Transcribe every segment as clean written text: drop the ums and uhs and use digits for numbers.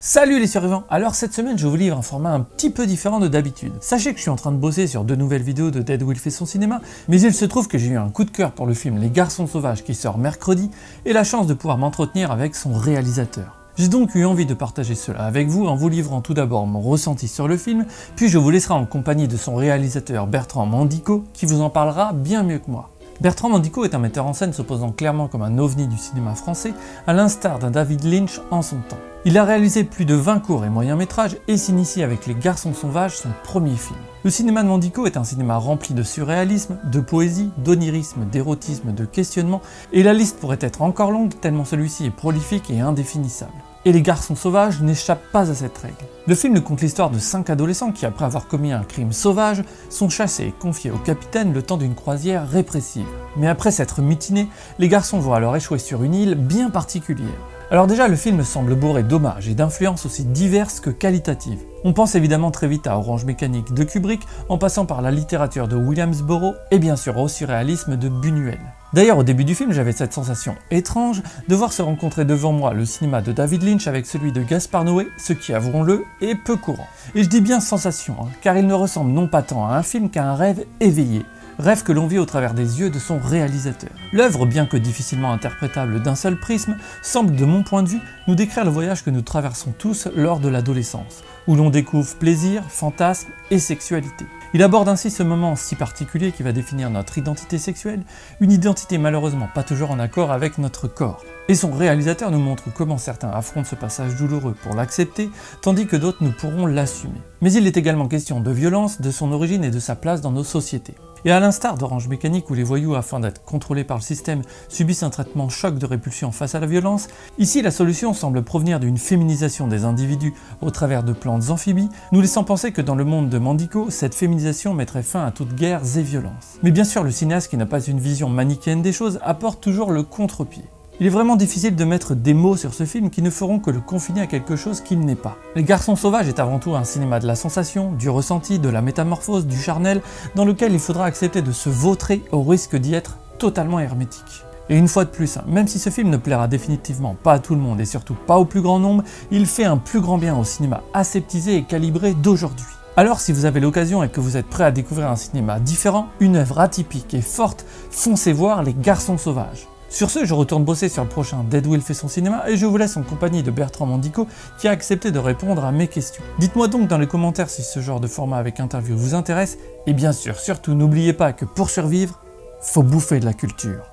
Salut les survivants! Alors cette semaine je vous livre un format un petit peu différent de d'habitude. Sachez que je suis en train de bosser sur 2 nouvelles vidéos de Dead Will fait son cinéma, mais il se trouve que j'ai eu un coup de cœur pour le film Les Garçons Sauvages qui sort mercredi, et la chance de pouvoir m'entretenir avec son réalisateur. J'ai donc eu envie de partager cela avec vous en vous livrant tout d'abord mon ressenti sur le film, puis je vous laisserai en compagnie de son réalisateur Bertrand Mandico qui vous en parlera bien mieux que moi. Bertrand Mandico est un metteur en scène s'opposant clairement comme un ovni du cinéma français, à l'instar d'un David Lynch en son temps. Il a réalisé plus de 20 courts et moyens métrages et s'initie avec Les Garçons Sauvages, son premier film. Le cinéma de Mandico est un cinéma rempli de surréalisme, de poésie, d'onirisme, d'érotisme, de questionnement, et la liste pourrait être encore longue tellement celui-ci est prolifique et indéfinissable. Et Les Garçons Sauvages n'échappent pas à cette règle. Le film conte l'histoire de 5 adolescents qui, après avoir commis un crime sauvage, sont chassés et confiés au capitaine le temps d'une croisière répressive. Mais après s'être mutinés, les garçons vont alors échouer sur une île bien particulière. Alors déjà, le film semble bourré d'hommages et d'influences aussi diverses que qualitatives. On pense évidemment très vite à Orange Mécanique de Kubrick, en passant par la littérature de Williams-Burroughs et bien sûr au surréalisme de Buñuel. D'ailleurs, au début du film, j'avais cette sensation étrange de voir se rencontrer devant moi le cinéma de David Lynch avec celui de Gaspar Noé, ce qui, avouons-le, est peu courant. Et je dis bien sensation, car il ne ressemble non pas tant à un film qu'à un rêve éveillé. Rêve que l'on vit au travers des yeux de son réalisateur. L'œuvre, bien que difficilement interprétable d'un seul prisme, semble de mon point de vue nous décrire le voyage que nous traversons tous lors de l'adolescence, où l'on découvre plaisir, fantasme et sexualité. Il aborde ainsi ce moment si particulier qui va définir notre identité sexuelle, une identité malheureusement pas toujours en accord avec notre corps. Et son réalisateur nous montre comment certains affrontent ce passage douloureux pour l'accepter, tandis que d'autres ne pourront l'assumer. Mais il est également question de violence, de son origine et de sa place dans nos sociétés. Et à l'instar d'Orange Mécanique où les voyous, afin d'être contrôlés par le système, subissent un traitement choc de répulsion face à la violence, ici la solution semble provenir d'une féminisation des individus au travers de plantes amphibies, nous laissant penser que dans le monde de Mandico, cette féminisation mettrait fin à toute guerre et violence. Mais bien sûr, le cinéaste qui n'a pas une vision manichéenne des choses apporte toujours le contre-pied. Il est vraiment difficile de mettre des mots sur ce film qui ne feront que le confiner à quelque chose qu'il n'est pas. Les Garçons Sauvages est avant tout un cinéma de la sensation, du ressenti, de la métamorphose, du charnel, dans lequel il faudra accepter de se vautrer au risque d'y être totalement hermétique. Et une fois de plus, même si ce film ne plaira définitivement pas à tout le monde et surtout pas au plus grand nombre, il fait un plus grand bien au cinéma aseptisé et calibré d'aujourd'hui. Alors si vous avez l'occasion et que vous êtes prêt à découvrir un cinéma différent, une œuvre atypique et forte, foncez voir Les Garçons Sauvages. Sur ce, je retourne bosser sur le prochain Dead Will fait son cinéma et je vous laisse en compagnie de Bertrand Mandico qui a accepté de répondre à mes questions. Dites-moi donc dans les commentaires si ce genre de format avec interview vous intéresse et bien sûr, surtout n'oubliez pas que pour survivre, faut bouffer de la culture.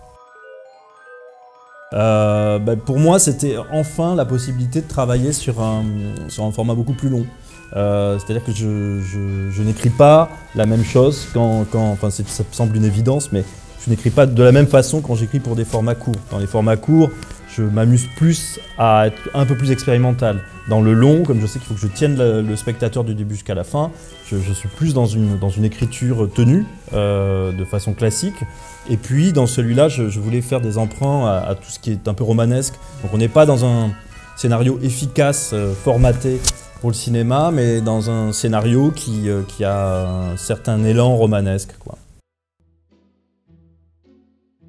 Pour moi, c'était enfin la possibilité de travailler sur un format beaucoup plus long. C'est-à-dire que je n'écris pas la même chose enfin ça me semble une évidence, mais je n'écris pas de la même façon quand j'écris pour des formats courts. Dans les formats courts, je m'amuse plus à être un peu plus expérimental. Dans le long, comme je sais qu'il faut que je tienne le spectateur du début jusqu'à la fin, je suis plus dans une écriture tenue, de façon classique. Et puis dans celui-là, je voulais faire des emprunts à tout ce qui est un peu romanesque. Donc on n'est pas dans un scénario efficace, formaté pour le cinéma, mais dans un scénario qui a un certain élan romanesque, quoi.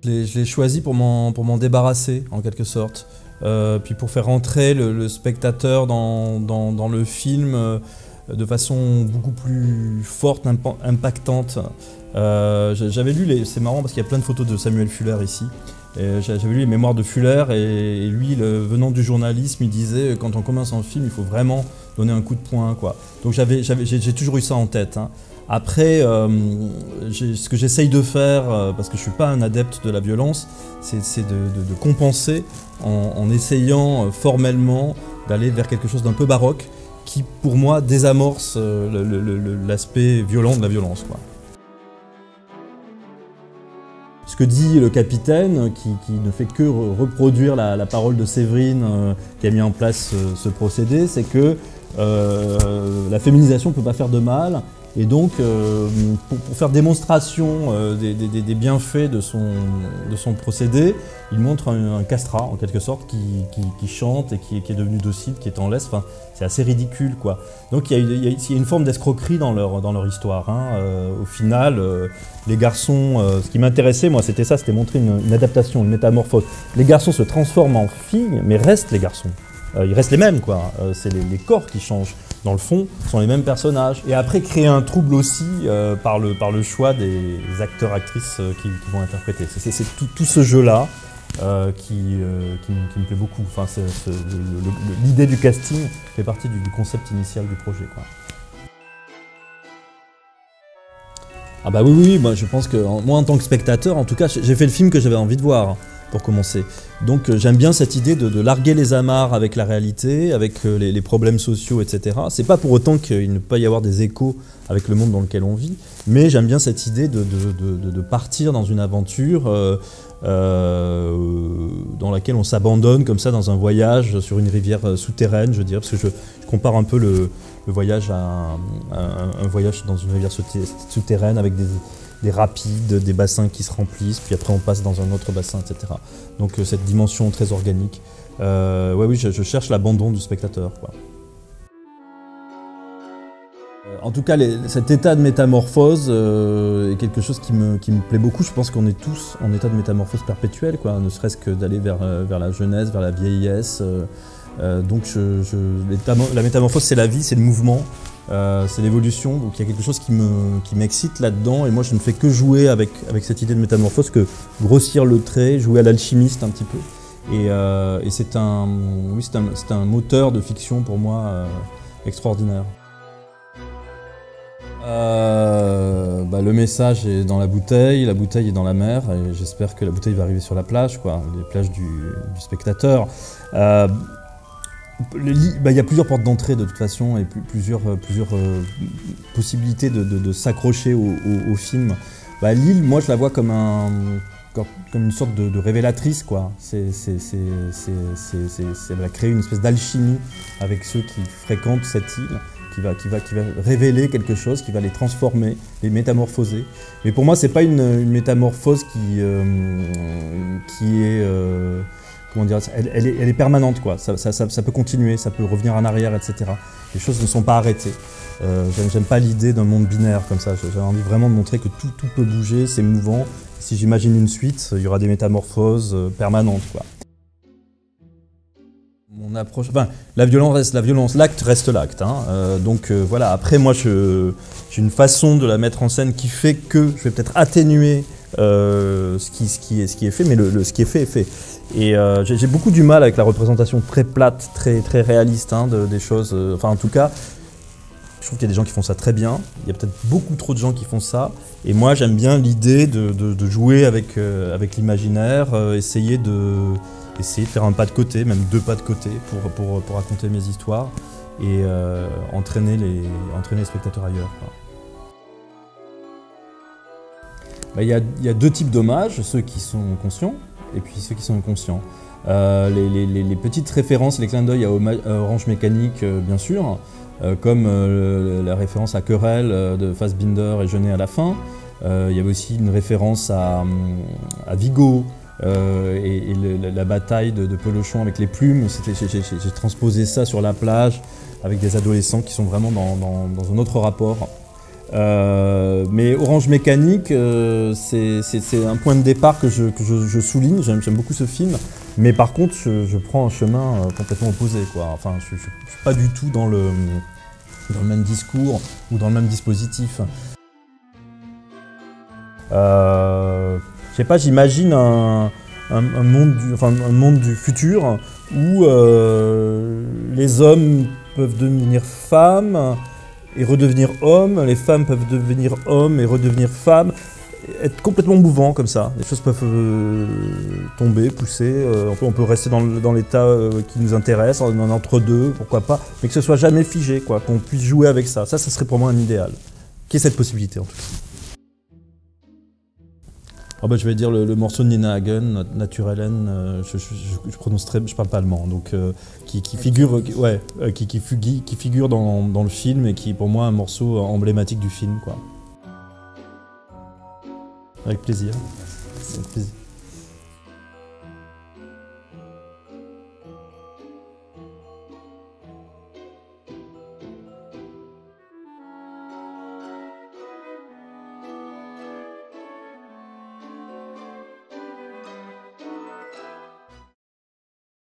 Je l'ai choisi pour m'en débarrasser, en quelque sorte. Puis pour faire rentrer le spectateur dans le film de façon beaucoup plus forte, impactante. J'avais lu, c'est marrant parce qu'il y a plein de photos de Samuel Fuller ici. J'avais lu les mémoires de Fuller et lui, venant du journalisme, il disait quand on commence un film, il faut vraiment donner un coup de poing, quoi. Donc j'ai toujours eu ça en tête, hein. Après, ce que j'essaye de faire, parce que je ne suis pas un adepte de la violence, c'est de compenser en essayant formellement d'aller vers quelque chose d'un peu baroque qui, pour moi, désamorce l'aspect violent de la violence, quoi. Ce que dit le capitaine, qui ne fait que reproduire la parole de Séverine qui a mis en place ce procédé, c'est que la féminisation ne peut pas faire de mal. Et donc, pour faire démonstration des bienfaits de son procédé, il montre un castrat, en quelque sorte, qui chante et qui est devenu docile, qui est en laisse. Enfin, c'est assez ridicule, quoi. Donc, il y a une forme d'escroquerie dans leur histoire, hein. Au final, les garçons... ce qui m'intéressait, moi, c'était ça, c'était montrer une adaptation, une métamorphose. Les garçons se transforment en filles, mais restent les garçons. ils restent les mêmes, quoi. C'est les corps qui changent. Dans le fond, ce sont les mêmes personnages. Et après, créer un trouble aussi par le choix des acteurs-actrices qui vont interpréter. C'est tout ce jeu-là qui me plaît beaucoup. Enfin, l'idée du casting fait partie du concept initial du projet, quoi. Ah bah oui, moi je pense que moi en tant que spectateur, en tout cas, j'ai fait le film que j'avais envie de voir, pour commencer. Donc j'aime bien cette idée de larguer les amarres avec la réalité, avec les problèmes sociaux, etc. C'est pas pour autant qu'il ne peut pas y avoir des échos avec le monde dans lequel on vit, mais j'aime bien cette idée de partir dans une aventure dans laquelle on s'abandonne comme ça dans un voyage sur une rivière souterraine, je dirais, parce que je compare un peu le voyage à un voyage dans une rivière souterraine avec des rapides, des bassins qui se remplissent, puis après on passe dans un autre bassin, etc. Donc cette dimension très organique. Oui, je cherche l'abandon du spectateur, quoi. En tout cas, cet état de métamorphose est quelque chose qui me plaît beaucoup. Je pense qu'on est tous en état de métamorphose perpétuelle, quoi, ne serait-ce que d'aller vers la jeunesse, vers la vieillesse. Donc la métamorphose, c'est la vie, c'est le mouvement, c'est l'évolution. Donc il y a quelque chose qui m'excite là-dedans. Et moi, je ne fais que jouer avec cette idée de métamorphose, que grossir le trait, jouer à l'alchimiste un petit peu. Et c'est un moteur de fiction pour moi extraordinaire. Le message est dans la bouteille est dans la mer, et j'espère que la bouteille va arriver sur la plage, quoi, les plages du spectateur. Il y a plusieurs portes d'entrée de toute façon, et plusieurs possibilités de s'accrocher au film. L'île, moi je la vois comme une sorte de révélatrice, quoi. Elle va créer une espèce d'alchimie avec ceux qui fréquentent cette île, qui va révéler quelque chose, qui va les transformer, les métamorphoser. Mais pour moi, c'est pas une métamorphose qui est... comment dire, elle est permanente, quoi. Ça peut continuer, ça peut revenir en arrière, etc. Les choses ne sont pas arrêtées. J'aime pas l'idée d'un monde binaire comme ça. J'ai envie vraiment de montrer que tout peut bouger, c'est mouvant. Si j'imagine une suite, il y aura des métamorphoses permanentes, quoi. Mon approche, la violence reste la violence, l'acte reste l'acte, hein. Voilà. Après, moi, j'ai une façon de la mettre en scène qui fait que je vais peut-être atténuer ce qui est fait, mais ce qui est fait est fait. Et j'ai beaucoup du mal avec la représentation très plate, très réaliste, hein, des choses. Enfin, en tout cas, je trouve qu'il y a des gens qui font ça très bien. Il y a peut-être beaucoup trop de gens qui font ça. Et moi, j'aime bien l'idée de jouer avec l'imaginaire, essayer de faire un pas de côté, même 2 pas de côté, pour raconter mes histoires et entraîner les spectateurs ailleurs, quoi. Il y a 2 types d'hommages, ceux qui sont conscients et puis ceux qui sont inconscients. Les petites références, les clins d'œil à Orange Mécanique, bien sûr, comme la référence à Querelle de Fassbinder et Jeunet à la fin. Il y avait aussi une référence à Vigo, et la bataille de Pelochon avec les plumes. J'ai transposé ça sur la plage avec des adolescents qui sont vraiment dans un autre rapport. Mais Orange Mécanique, c'est un point de départ que je souligne. J'aime beaucoup ce film, mais par contre je prends un chemin complètement opposé, quoi. Enfin, je ne suis pas du tout dans le même discours ou dans le même dispositif. Je sais pas, j'imagine un monde du futur où les hommes peuvent devenir femmes et redevenir hommes, les femmes peuvent devenir hommes et redevenir femmes, être complètement mouvant comme ça. Les choses peuvent tomber, pousser, on peut rester dans l'état qui nous intéresse, en entre-deux, pourquoi pas, mais que ce soit jamais figé, quoi, qu'on puisse jouer avec ça. Ça serait pour moi un idéal. Qu'il y ait cette possibilité, en tout cas. Je vais dire le morceau de Nina Hagen, Naturellen, je parle pas allemand, donc qui figure dans le film et qui est pour moi un morceau emblématique du film, quoi. Avec plaisir. Avec plaisir.